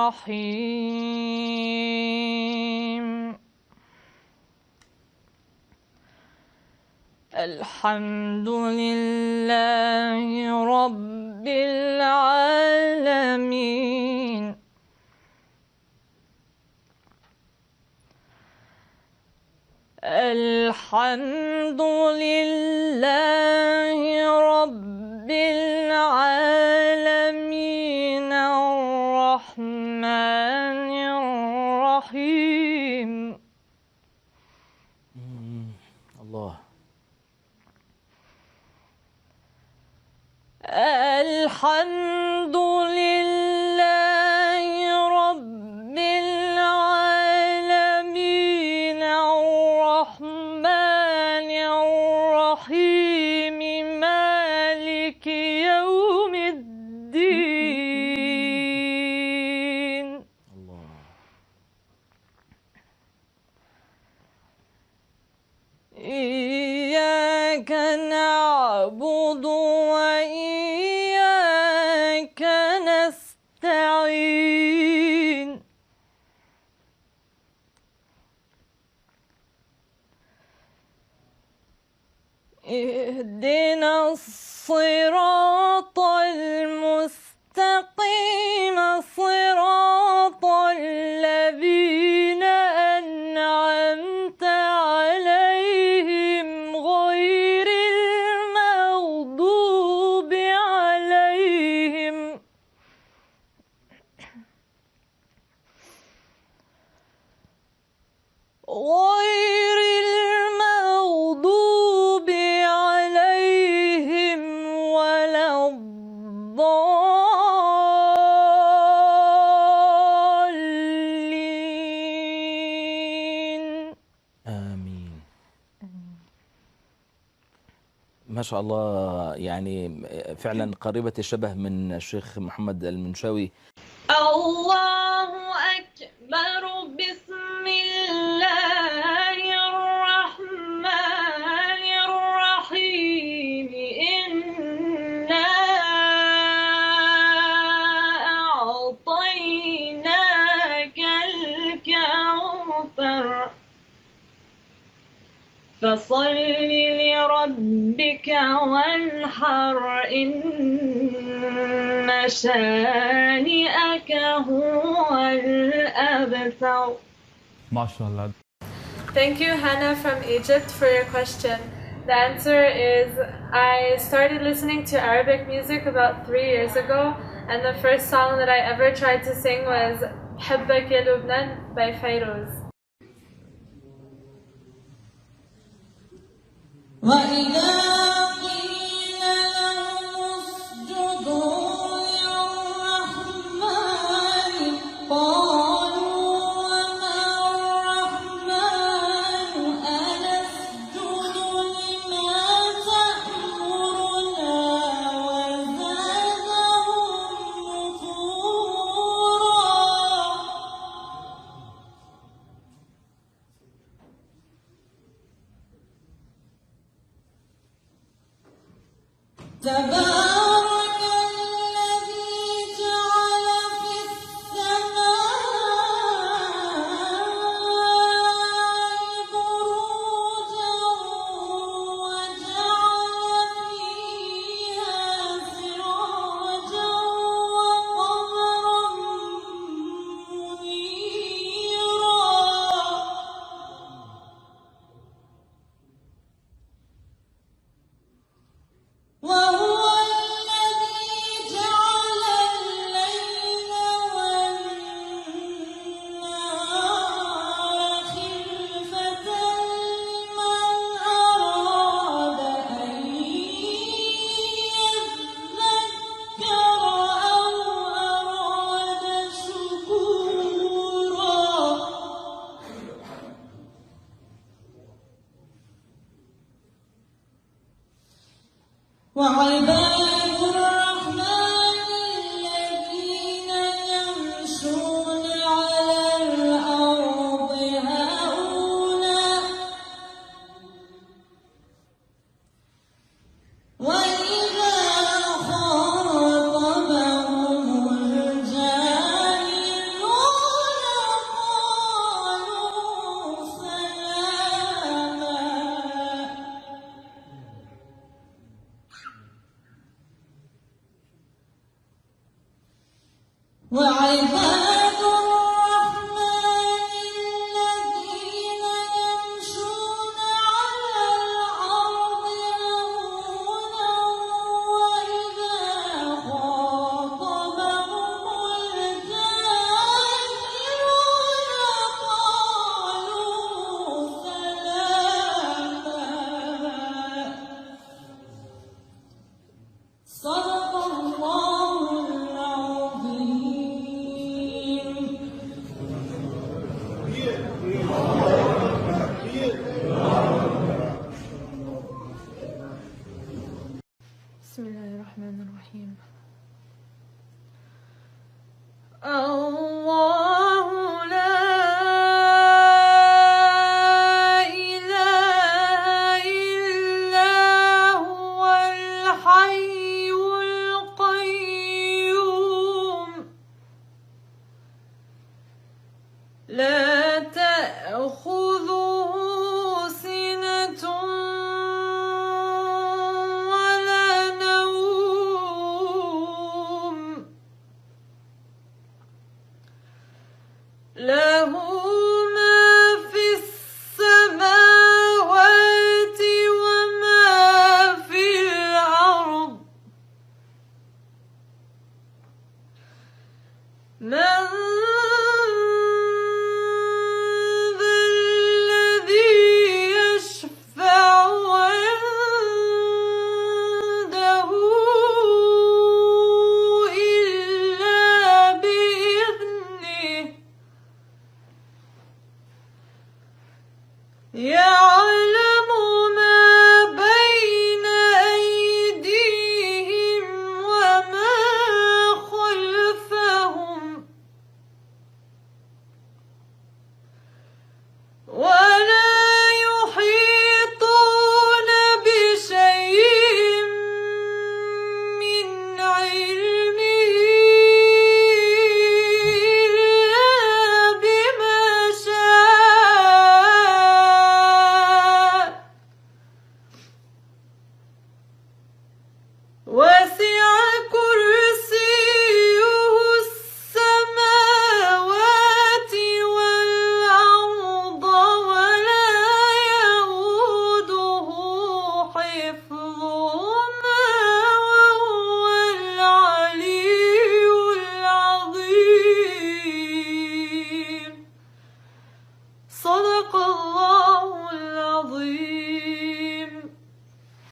الرحيم. الحمد لله رب العالمين. الحمد لله رب العالمين الرحمن الرحيم. الله. الحمد لله رب العالمين الرحمن الرحيم مالك يوم الدين. الله. إياك نعبد وإياك نستعين. اهدنا الصراط المستقيم صراط الذين أنعمت عليهم غير المغضوب عليهم ولا الضالين. آمين. ما شاء الله، يعني فعلا قريبة الشبه من الشيخ محمد المنشاوي. الله أكبر. بسم الله الرحمن الرحيم. إنا أعطيناك الكوثر فصل لربك وانحر إن شانئك هو الأبتر. MashaAllah. Thank you, Hannah from Egypt, for your question. The answer is I started listening to Arabic music about 3 years ago, and the first song that I ever tried to sing was بحبك يا لبنان by Fairuz. وإذا قيل لهم اسجدوا للرحمن قالوا وما الرحمن أنسجد لما تأمرنا وزادهم نفورا. تبارك الذي جعل في السماء بروجا وجعل فيها سراجا وقمرا منيرا. وهو وعباد الرحمن الذين يمشون على الأرض هونا وإذا خاطبهم الجاهلون قالوا سلاما. صدق الله العظيم. بسم الله الرحمن الرحيم. الله لا إله إلا هو الحي القيوم لا تأخذه سنة ولا نوم له ما في السماوات وما في الأرض. من ذا الذي يشفع عنده إلا بإذنه يعلم ما بين أيديهم وما خلفهم ولا يحيطون بشيء من علمه إلا بما شاء. وسع كرسيه السماوات والأرض ولا يئوده حفظهما وهو العلي العظيم. صدق الله العظيم.